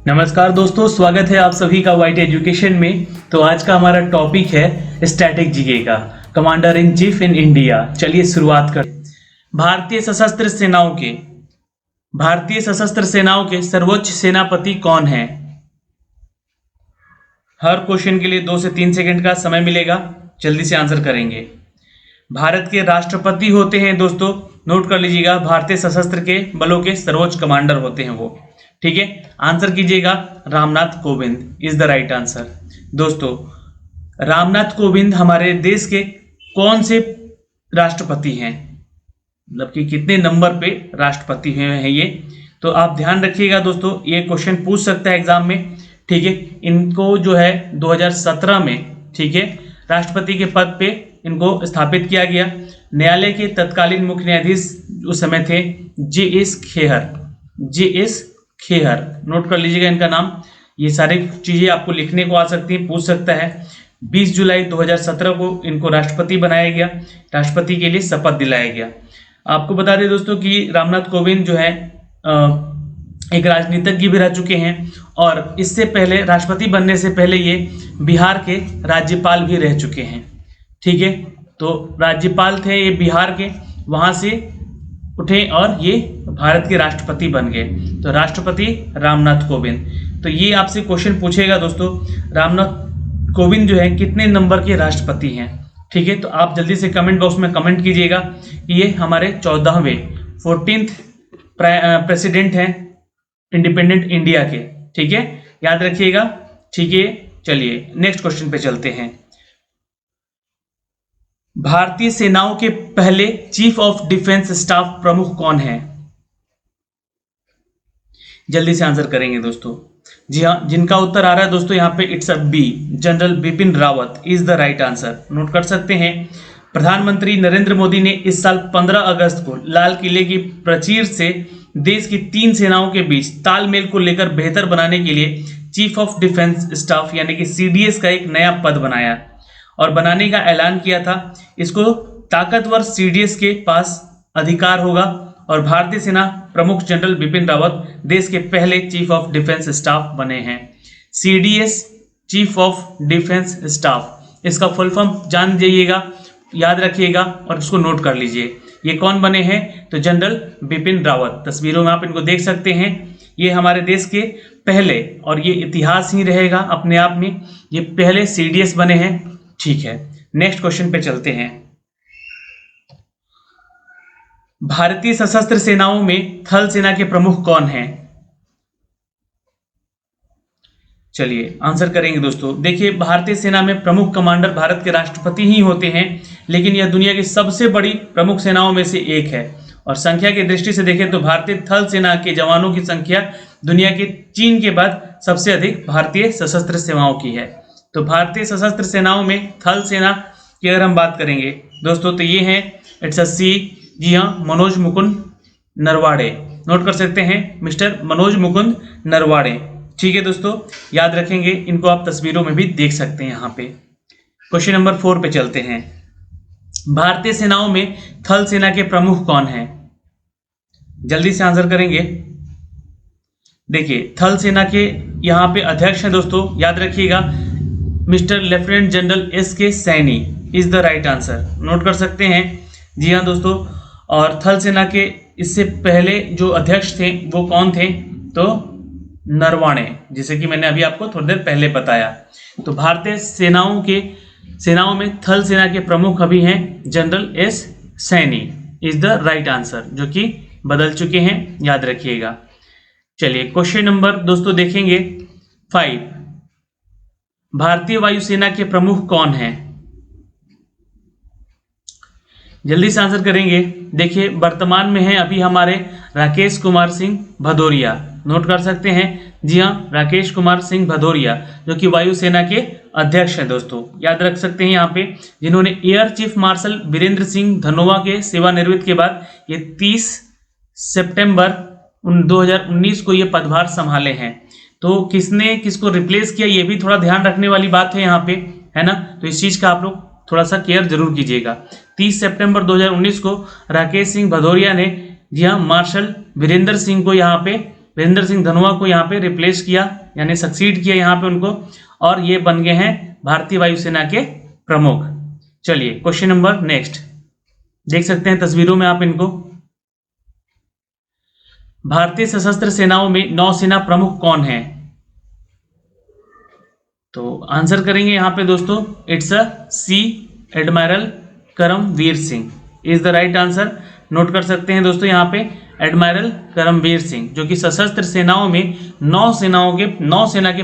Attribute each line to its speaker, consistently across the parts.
Speaker 1: नमस्कार दोस्तों, स्वागत है आप सभी का वाइट एजुकेशन में। तो आज का हमारा टॉपिक है स्टैटिक जीके का, commander in chief in India. चलिए शुरुआत करते हैं। भारतीय सशस्त्र सेनाओं के सर्वोच्च सेनापति कौन है? हर क्वेश्चन के लिए 2 से 3 सेकंड का समय मिलेगा, जल्दी से आंसर करेंगे। भारत के राष्ट्रपति होते हैं दोस्तों, नोट कर लीजिएगा, भारतीय सशस्त्र के बलों के सर्वोच्च कमांडर होते हैं वो। ठीक है, आंसर कीजिएगा Ramnath Kovind is the right answer. दोस्तों, रामनाथ कोविंद हमारे देश के कौन से राष्ट्रपति हैं, मतलब कि कितने नंबर पे राष्ट्रपति हुए हैं ये, तो आप ध्यान रखिएगा दोस्तों, ये क्वेश्चन पूछ सकता है एग्जाम में। ठीक है, इनको जो है 2017 में, ठीक है, राष्ट्रपति के पद पे इनको स्थापित किया गया। न्यायालय के तत्कालीन मुख्य न्यायाधीश उस समय थे जे.एस. खेहर, नोट कर लीजिएगा इनका नाम। ये सारी चीजें आपको लिखने को आ सकती हैं, पूछ सकता है। 20 जुलाई 2017 को इनको राष्ट्रपति बनाया गया, राष्ट्रपति के लिए शपथ दिलाया गया। आपको बता दें दोस्तों कि रामनाथ कोविंद जो है एक राजनीतिज्ञ भी रह चुके हैं, और इससे पहले राष्ट्रपति बनने से पहले ये बिहार के राज्यपाल भी रह चुके हैं। ठीक है, तो राज्यपाल थे ये बिहार के, वहां से उठे और ये भारत के राष्ट्रपति बन गए। तो राष्ट्रपति रामनाथ कोविंद। तो ये आपसे क्वेश्चन पूछेगा दोस्तों, रामनाथ कोविंद जो है कितने नंबर के राष्ट्रपति हैं। ठीक है, तो आप जल्दी से कमेंट बॉक्स में कमेंट कीजिएगा कि ये हमारे 14वें प्रेसिडेंट हैं इंडिपेंडेंट इंडिया के। ठीक है, याद रखिएगा। ठीक है, चलिए नेक्स्ट क्वेश्चन पे चलते हैं। भारतीय सेनाओं के पहले चीफ ऑफ डिफेंस स्टाफ प्रमुख कौन है? जल्दी से आंसर करेंगे दोस्तों। जी हाँ, जिनका उत्तर आ रहा है दोस्तों यहाँ पे, it's a B, general Bipin Rawat is the right answer. Note कर सकते हैं। प्रधानमंत्री नरेंद्र मोदी ने इस साल 15 अगस्त को लाल किले की प्राचीर से देश की 3 सेनाओं के बीच तालमेल को लेकर बेहतर बनाने के लिए चीफ ऑफ डिफेंस स्टाफ यानी कि सीडीएस का एक नया पद बनाया और बनाने का ऐलान किया था। इसको ताकतवर सीडीएस के पास अधिकार होगा, और भारतीय सेना प्रमुख जनरल बिपिन रावत देश के पहले चीफ ऑफ डिफेंस स्टाफ बने हैं। CDS, chief of defence staff, इसका फुल फॉर्म जान जाइएगा, याद रखिएगा और इसको नोट कर लीजिए। ये कौन बने हैं? तो जनरल बिपिन रावत। तस्वीरों में आप इनको देख सकते हैं। ये हमारे देश के पहले, और ये इतिहास ही रहेगा अपने आप में, ये पहले सीडीएस बने हैं। ठीक है, नेक्स्ट क्वेश्चन पे चलते हैं। भारतीय सशस्त्र सेनाओं में थल सेना के प्रमुख कौन हैं? चलिए आंसर करेंगे दोस्तों। देखिए, भारतीय सेना में प्रमुख कमांडर भारत के राष्ट्रपति ही होते हैं, लेकिन यह दुनिया की सबसे बड़ी प्रमुख सेनाओं में से एक है। और संख्या की दृष्टि से देखें तो भारतीय थल सेना के जवानों की संख्या दुनिया के चीन के बाद सबसे अधिक भारतीय सशस्त्र सेनाओं की है। तो भारतीय सशस्त्र सेनाओं में थल सेना की अगर हम बात करेंगे दोस्तों, तो ये हैं, इट्स अ सी, जी हाँ, मनोज मुकुंद नरवाड़े। नोट कर सकते हैं, मिस्टर मनोज मुकुंद नरवाड़े। ठीक है दोस्तों, याद रखेंगे, इनको आप तस्वीरों में भी देख सकते हैं यहाँ पे। क्वेश्चन नंबर 4 पे चलते हैं। भारतीय सेनाओं में थल सेना के प्रमुख कौन हैं? जल्दी से आंसर करेंगे। देखिए, थल सेना के यहाँ पे अध्यक्ष हैं दोस्तों, याद रखिएगा, mister lieutenant general SK. Saini is the right answer. Note कर सकते हैं। जी हाँ दोस्तों, और थल सेना के इससे पहले जो अध्यक्ष थे वो कौन थे? तो नरवाणे, जैसे कि मैंने अभी आपको थोड़ी देर पहले बताया। तो भारतीय सेनाओं में थल सेना के प्रमुख अभी हैं general S Saini is the right answer, जो कि बदल चुके हैं, याद रखिएगा। चलिए क्वेश्चन नंबर दोस्तों देखेंगे 5। भारतीय वायुसेना के प्रमुख कौन हैं? जल्दी से आंसर करेंगे। देखिए, वर्तमान में है अभी हमारे राकेश कुमार सिंह भदौरिया। नोट कर सकते हैं, जी हाँ, राकेश कुमार सिंह भदौरिया, जो कि वायुसेना के अध्यक्ष हैं दोस्तों, याद रख सकते हैं यहाँ पे, जिन्होंने air chief marshal Virendra Singh Dhanoa के सेवानिवृत्ति के बाद ये 30 सितंबर 2019 को ये पदभार संभाले हैं। तो किसने किसको रिप्लेस किया, ये भी थोड़ा ध्यान रखने वाली बात है यहाँ पे, है ना। तो इस चीज का आप लोग थोड़ा सा केयर जरूर कीजिएगा। 30 सितंबर 2019 को राकेश सिंह भदौरिया ने, जी हाँ, मार्शल वीरेंद्र सिंह को यहाँ पे वीरेंद्र सिंह धनोआ को यहाँ पे रिप्लेस किया, यानी सक्सीड किया यहाँ पे उनको, और ये बन गए हैं भारतीय वायुसेना के प्रमुख। चलिए क्वेश्चन नंबर नेक्स्ट, देख सकते हैं तस्वीरों में आप इनको। भारतीय सशस्त्र सेनाओं में नौसेना प्रमुख कौन है? तो आंसर करेंगे यहाँ पे दोस्तों, it's a C, admiral Karambir Singh is the right answer. Note कर सकते हैं दोस्तों यहाँ पे एडमायरल करमवीर सिंह, जो कि सशस्त्र सेनाओं में नौसेना के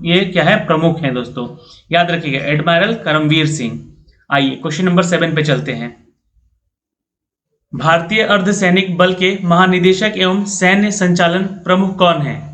Speaker 1: ये क्या है, प्रमुख हैं दोस्तों, याद रखिएगा एडमायरल करमवीर सिंह। आइए क्वेश्चन नंबर 7 पे चलते हैं। भारतीय अर्धसैनिक बल के महानिदेशक एवं सैन्य संचालन प्रमुख कौन है?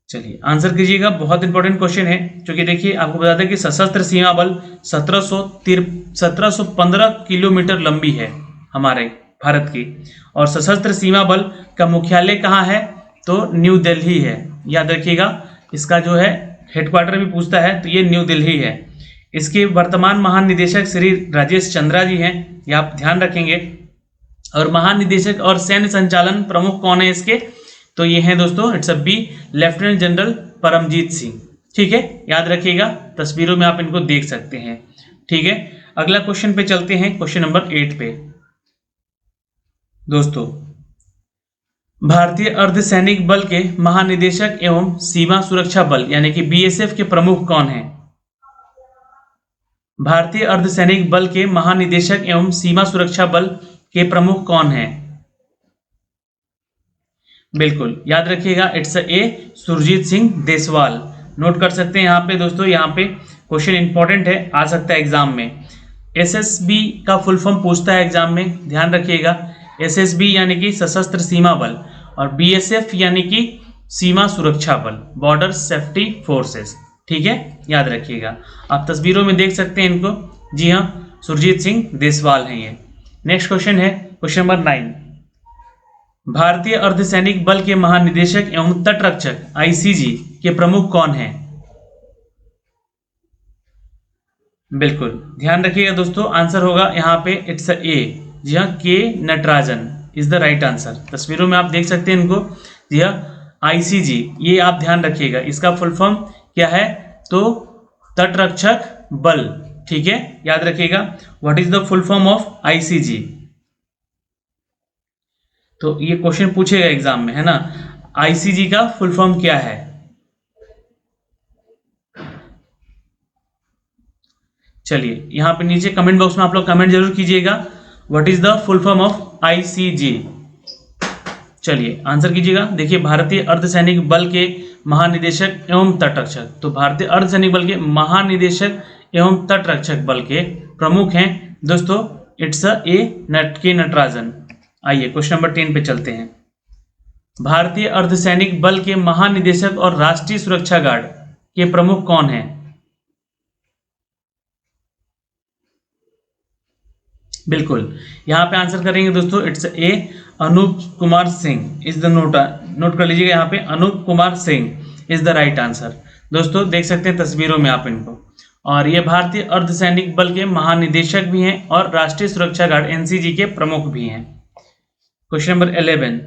Speaker 1: चलिए आंसर कीजिएगा, बहुत इंपॉर्टेंट क्वेश्चन है, क्योंकि देखिए आपको बता दें कि सशस्त्र सीमा बल 1715 किलोमीटर लंबी है हमारे भारत की, और सशस्त्र सीमा बल का मुख्यालय कहाँ है? तो न्यू दिल्ली है, याद रखिएगा। इसका जो है हेडक्वार्टर भी पूछता है तो ये न्यू दिल्ली है। इसके वर्तमान महानिदेशक श्री राजेश चंद्रा जी हैं, ये आप ध्यान रखेंगे। और महानिदेशक और सैन्य संचालन प्रमुख कौन है इसके? तो ये हैं दोस्तों, it's a B, lieutenant general Paramjit Singh. ठीक है, याद रखिएगा, तस्वीरों में आप इनको देख सकते हैं। ठीक है, अगला क्वेश्चन पे चलते हैं, क्वेश्चन नंबर 8 पे दोस्तों। भारतीय अर्धसैनिक बल के महानिदेशक एवं सीमा सुरक्षा बल यानी कि बीएसएफ के प्रमुख कौन हैं? भारतीय अर्धसैनिक बल के महानिदेशक एवं सीमा सुरक्षा बल के प्रमुख कौन हैं? बिल्कुल याद रखिएगा, it's a Surjit Singh Deswal. Note कर सकते हैं यहाँ पे दोस्तों, यहाँ पे क्वेश्चन इंपॉर्टेंट है, आ सकता है एग्जाम में। एसएसबी का फुल फॉर्म पूछता है एग्जाम में, ध्यान रखिएगा। एसएसबी यानी कि सशस्त्र सीमा बल, और बीएसएफ यानी कि सीमा सुरक्षा बल, बॉर्डर सेफ्टी फोर्सेस। ठीक है, याद रखिएगा। आप तस्वीरों में देख सकते हैं इनको, जी हाँ, सुरजीत सिंह देसवाल हैं ये। नेक्स्ट क्वेश्चन है क्वेश्चन नंबर 9। भारतीय अर्धसैनिक बल के महानिदेशक एवं तटरक्षक आईसीजी के प्रमुख कौन हैं? बिल्कुल ध्यान रखिएगा दोस्तों, आंसर होगा यहाँ पे इट्स ए, जी हाँ, के Natarajan is the right answer. तस्वीरों में आप देख सकते हैं इनको, जी हाँ, आईसीजी, ये आप ध्यान रखिएगा, इसका फुल फॉर्म क्या है? तो तटरक्षक बल। ठीक है, याद रखिएगा, what is the full form of ICG. तो ये क्वेश्चन पूछेगा एग्जाम में, है ना, आईसीजी का फुल फॉर्म क्या है? चलिए यहां पे नीचे कमेंट बॉक्स में आप लोग कमेंट जरूर कीजिएगा, what is the full form of ICG. चलिए आंसर कीजिएगा। देखिए, भारतीय अर्धसैनिक बल के महानिदेशक एवं तटरक्षक, तो भारतीय अर्धसैनिक बल के महानिदेशक एवं तटरक्षक बल के प्रमुख हैं दोस्तों, इट्स ए के नटराजन। आइए क्वेश्चन नंबर 10 पे चलते हैं। भारतीय अर्धसैनिक बल के महानिदेशक और राष्ट्रीय सुरक्षा गार्ड के प्रमुख कौन हैं? बिल्कुल, यहां पे आंसर करेंगे दोस्तों, it's a Anup Kumar Singh is the note कर लीजिएगा, यहाँ पे Anup Kumar Singh is the right answer. दोस्तों देख सकते हैं तस्वीरों में आप इनको, और ये भारतीय अर्धसैनिक बल के महानिदेशक भी हैं और राष्ट्रीय सुरक्षा गार्ड एनसीजी के प्रमुख भी हैं। Question number 11।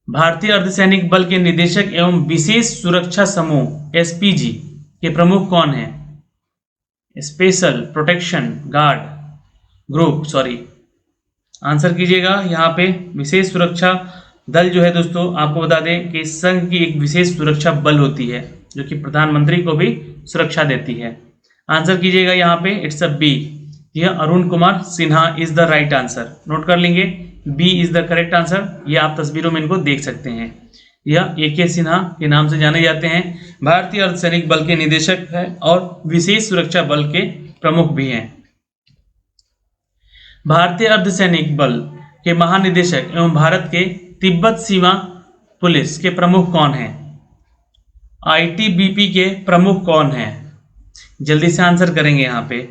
Speaker 1: भारतीय अर्धसैनिक बल के निदेशक एवं विशेष सुरक्षा समूह एसपीजी के प्रमुख कौन हैं? Special protection guard group, sorry, answer कीजिएगा। यहाँ पे विशेष सुरक्षा दल जो है दोस्तों, आपको बता दें कि संघ की एक विशेष सुरक्षा बल होती है जो कि प्रधानमंत्री को भी सुरक्षा देती है। आंसर कीजिएगा यहाँ पे, इट्स अ बी, यह Arun Kumar Sinha is the right answer. Note कर लेंगे, B is the correct answer. ये आप तस्वीरों में इनको देख सकते हैं, यह ए.के. सिन्हा के नाम से जाने जाते हैं, भारतीय अर्धसैनिक बल के निदेशक हैं और विशेष सुरक्षा बल के प्रमुख भी हैं। भारतीय अर्धसैनिक बल के महानिदेशक एवं भारत के तिब्बत सीमा पुलिस के प्रमुख कौन हैं? आईटीबीपी के प्रमुख कौन हैं? जल्दी से आंसर करेंगे यहाँ पे,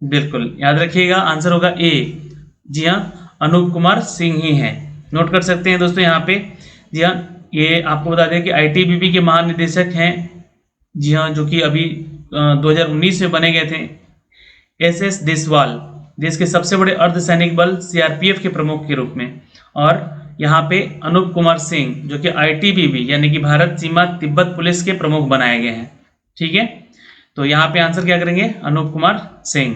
Speaker 1: बिल्कुल याद रखिएगा, आंसर होगा ए, जी हाँ, अनूप कुमार सिंह ही हैं। नोट कर सकते हैं दोस्तों यहाँ पे, जी हाँ, ये आपको बता दें कि आईटीबीपी के महानिदेशक हैं, जी हाँ, जो कि अभी 2019 में बने गए थे, एस देसवाल, देश के सबसे बड़े अर्धसैनिक बल सीआरपीएफ के प्रमुख के रूप में। और यहाँ पे अनूप कुमार सिंह जो कि ITBP यानी कि भारत सीमा तिब्बत पुलिस के प्रमुख बनाए गए हैं। ठीक है, तो यहाँ पे आंसर क्या करेंगे, अनूप कुमार सिंह।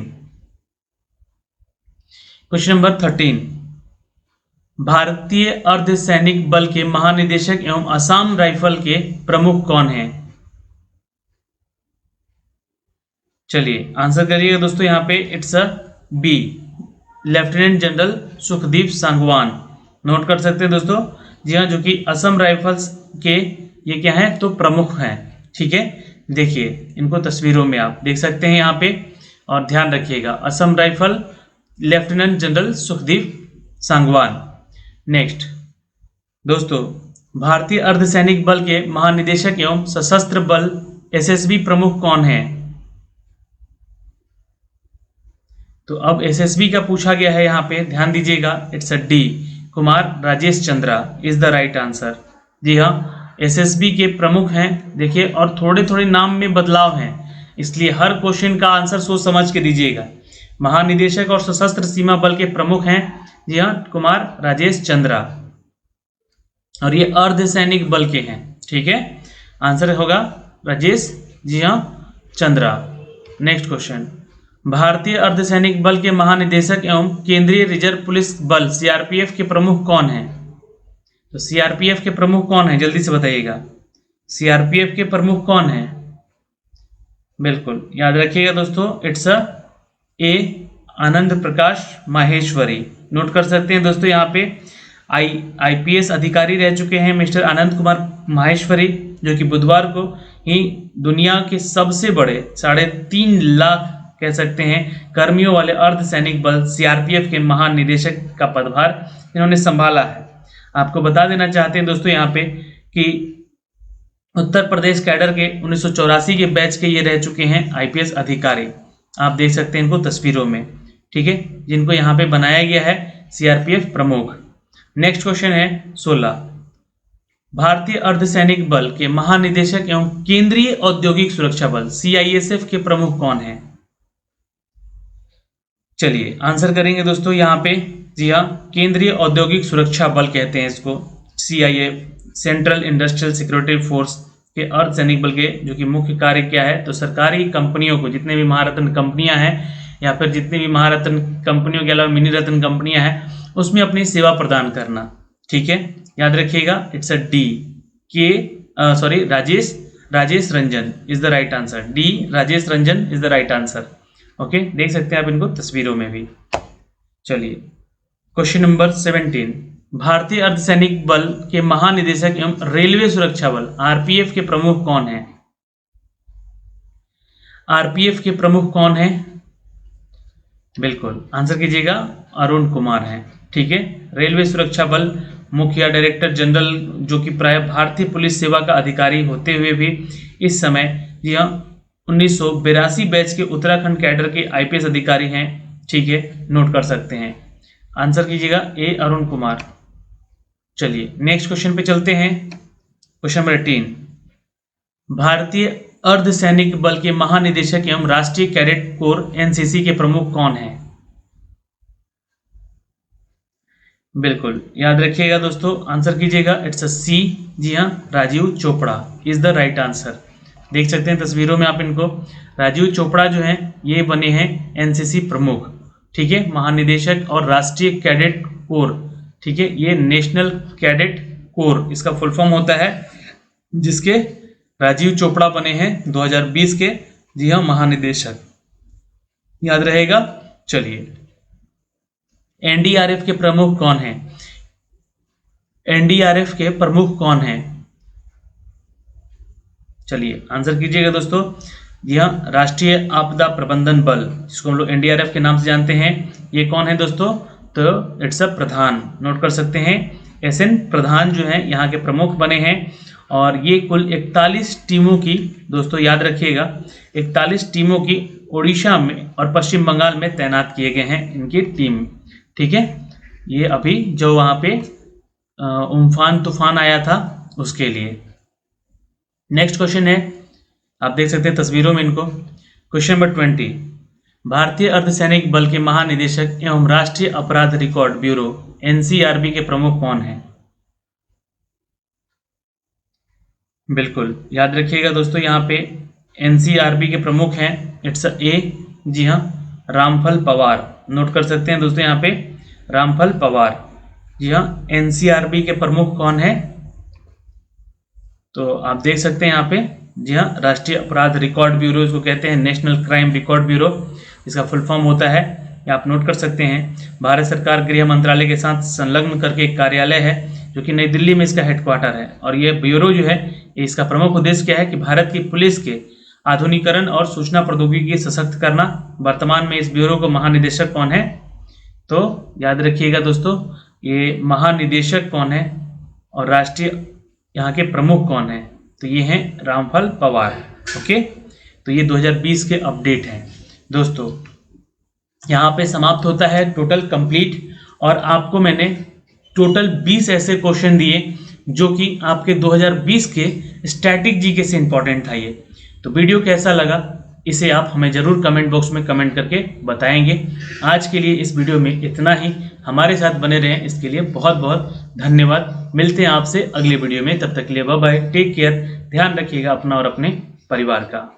Speaker 1: क्वेश्चन नंबर 13, भारतीय अर्धसैनिक बल के महानिदेशक एवं असम राइफल के प्रमुख कौन हैं? चलिए आंसर करिएगा दोस्तों, यहाँ पे it's a B, lieutenant general Sukhdeep Sangwan. Note कर सकते हैं दोस्तों, जी हाँ, जो कि असम राइफल्स के ये क्या है तो प्रमुख हैं। ठीक है, देखिए इनको तस्वीरों में आप देख सकते हैं यहाँ पे, और ध्यान रखिएगा Assam rifle lieutenant general Sukhdeep Sangwan. Next दोस्तों, भारतीय अर्धसैनिक बल के महानिदेशक एवं सशस्त्र बल SSB प्रमुख कौन है? तो अब SSB का पूछा गया है यहाँ पे, ध्यान दीजिएगा, it's a D, Kumar Rajesh Chandra is the right answer. जी हाँ, SSB के प्रमुख हैं। देखिए, और थोड़े थोड़े नाम में बदलाव हैं, इसलिए हर क्वेश्चन का आंसर सोच समझ के दीजिएगा। महानिदेशक और सशस्त्र सीमा बल के प्रमुख हैं, जी हाँ, कुमार राजेश चंद्रा, और ये अर्धसैनिक बल के हैं। ठीक है, आंसर होगा राजेश, जी हाँ, चंद्रा। नेक्स्ट क्वेश्चन, भारतीय अर्धसैनिक बल के महानिदेशक एवं केंद्रीय रिजर्व पुलिस बल CRPF के प्रमुख कौन हैं? तो CRPF के प्रमुख कौन है, जल्दी से बताइएगा, CRPF के प्रमुख कौन है? बिल्कुल याद रखिएगा दोस्तों, it's A Anand Prakash Maheshwari. Note कर सकते हैं दोस्तों, यहाँ पे IPS अधिकारी रह चुके हैं मिस्टर आनंद कुमार माहेश्वरी, जो कि बुधवार को ही दुनिया के सबसे बड़े 3.5 लाख कह सकते हैं कर्मियों वाले अर्धसैनिक बल CRPF के महानिदेशक का पदभार इन्होंने संभाला है। आपको बता देना चाहते हैं दोस्तों यहाँ पे कि उत्तर प्रदेश कैडर के 1984 के बैच के ये रह चुके हैं IPS अधिकारी। आप देख सकते हैं इनको तस्वीरों में। ठीक है, जिनको यहाँ पे बनाया गया है CRPF प्रमुख। नेक्स्ट क्वेश्चन है 16, भारतीय अर्धसैनिक बल के महानिदेशक एवं केंद्रीय औद्योगिक सुरक्षा बल CISF के प्रमुख कौन है? चलिए आंसर करेंगे दोस्तों यहाँ पे, जी हाँ, केंद्रीय औद्योगिक सुरक्षा बल कहते हैं इसको, CIF, central industrial security force के अर्धसैनिक बल के जो कि मुख्य कार्य क्या है, तो सरकारी कंपनियों को, जितने भी महारत्न कंपनियां हैं या फिर जितनी भी महारत्न कंपनियों के अलावा मिनी रत्न कंपनियां हैं, उसमें अपनी सेवा प्रदान करना। ठीक है, याद रखिएगा, it's a D, Rajesh Ranjan is the right answer. D, Rajesh Ranjan is the right answer. Okay, देख सकते हैं आप इनको तस्वीरों में भी। चलिए क्वेश्चन नंबर 17, भारतीय अर्धसैनिक बल के महानिदेशक एवं रेलवे सुरक्षा बल RPF के प्रमुख कौन है? RPF के प्रमुख कौन है? बिल्कुल आंसर कीजिएगा, अरुण कुमार हैं। ठीक है, रेलवे सुरक्षा बल मुखिया डायरेक्टर जनरल, जो कि प्राय भारतीय पुलिस सेवा का अधिकारी होते हुए भी इस समय यह 1982 बैच के उत्तराखंड कैडर के IPS अधिकारी हैं। ठीक है, नोट कर सकते हैं, आंसर कीजिएगा A, अरुण कुमार। चलिए नेक्स्ट क्वेश्चन पे चलते हैं। क्वेश्चन नंबर 18, भारतीय अर्धसैनिक बल के महानिदेशक एवं राष्ट्रीय कैडेट कोर NCC के प्रमुख कौन हैं? बिल्कुल याद रखिएगा दोस्तों, आंसर कीजिएगा, इट्स अ C, जी हाँ, Rajiv Chopra is the right answer. देख सकते हैं तस्वीरों में आप इनको, राजीव चोपड़ा जो हैं ये बने हैं NCC प्रमुख। ठीक है, महानिदेशक और राष्ट्रीय कैडेट कोर। ठीक है, ये नेशनल कैडेट कोर इसका फुल फॉर्म होता है, जिसके राजीव चोपड़ा बने हैं 2020 के, जी हाँ, महानिदेशक, याद रहेगा। चलिए NDRF के प्रमुख कौन हैं? NDRF के प्रमुख कौन हैं? चलिए आंसर कीजिएगा दोस्तों, जी हाँ, राष्ट्रीय आपदा प्रबंधन बल, जिसको हम लोग NDRF के नाम से जानते हैं, ये कौन है दोस्तों? तो इट्स अ प्रधान। नोट कर सकते हैं, SN प्रधान जो है यहाँ के प्रमुख बने हैं, और ये कुल 41 टीमों की, दोस्तों याद रखिएगा, 41 टीमों की ओडिशा में और पश्चिम बंगाल में तैनात किए गए हैं इनकी टीम। ठीक है, ये अभी जो वहाँ पे उम्फान तूफान आया था उसके लिए। नेक्स्ट क्वेश्चन है, आप देख सकते हैं तस्वीरों में इनको, क्वेश्चन नंबर 20, भारतीय अर्धसैनिक बल के महानिदेशक एवं राष्ट्रीय अपराध रिकॉर्ड ब्यूरो NCRB के प्रमुख कौन हैं? बिल्कुल याद रखिएगा दोस्तों, यहाँ पे एनसीआरबी के प्रमुख हैं, इट्स ए, जी हाँ, रामफल पवार। नोट कर सकते हैं दोस्तों यहाँ पे रामफल पवार। जी हाँ, एनसीआरबी के प्रमुख कौन है? तो आप देख सकते हैं यहाँ पे, जी हाँ, राष्ट्रीय अपराध रिकॉर्ड ब्यूरो इसको कहते हैं, नेशनल क्राइम रिकॉर्ड ब्यूरो इसका फुल फॉर्म होता है, ये आप नोट कर सकते हैं। भारत सरकार गृह मंत्रालय के साथ संलग्न करके एक कार्यालय है जो कि नई दिल्ली में इसका हेडक्वार्टर है। और ये ब्यूरो जो है, इसका प्रमुख उद्देश्य क्या है कि भारत की पुलिस के आधुनिकीकरण और सूचना प्रौद्योगिकी सशक्त करना। वर्तमान में इस ब्यूरो को महानिदेशक कौन है? तो याद रखिएगा दोस्तों, ये महानिदेशक कौन है और राष्ट्रीय यहाँ के प्रमुख कौन है? तो ये हैं रामफल पवार। ओके, तो ये 2020 के अपडेट हैं दोस्तों। यहाँ पे समाप्त होता है टोटल कंप्लीट, और आपको मैंने टोटल 20 ऐसे क्वेश्चन दिए जो कि आपके 2020 के स्टैटिक जीके से इंपॉर्टेंट था ये। तो वीडियो कैसा लगा इसे आप हमें ज़रूर कमेंट बॉक्स में कमेंट करके बताएंगे। आज के लिए इस वीडियो में इतना ही। हमारे साथ बने रहें इसके लिए बहुत बहुत धन्यवाद। मिलते हैं आपसे अगले वीडियो में, तब तक के लिए बाय बाय, टेक केयर, ध्यान रखिएगा अपना और अपने परिवार का।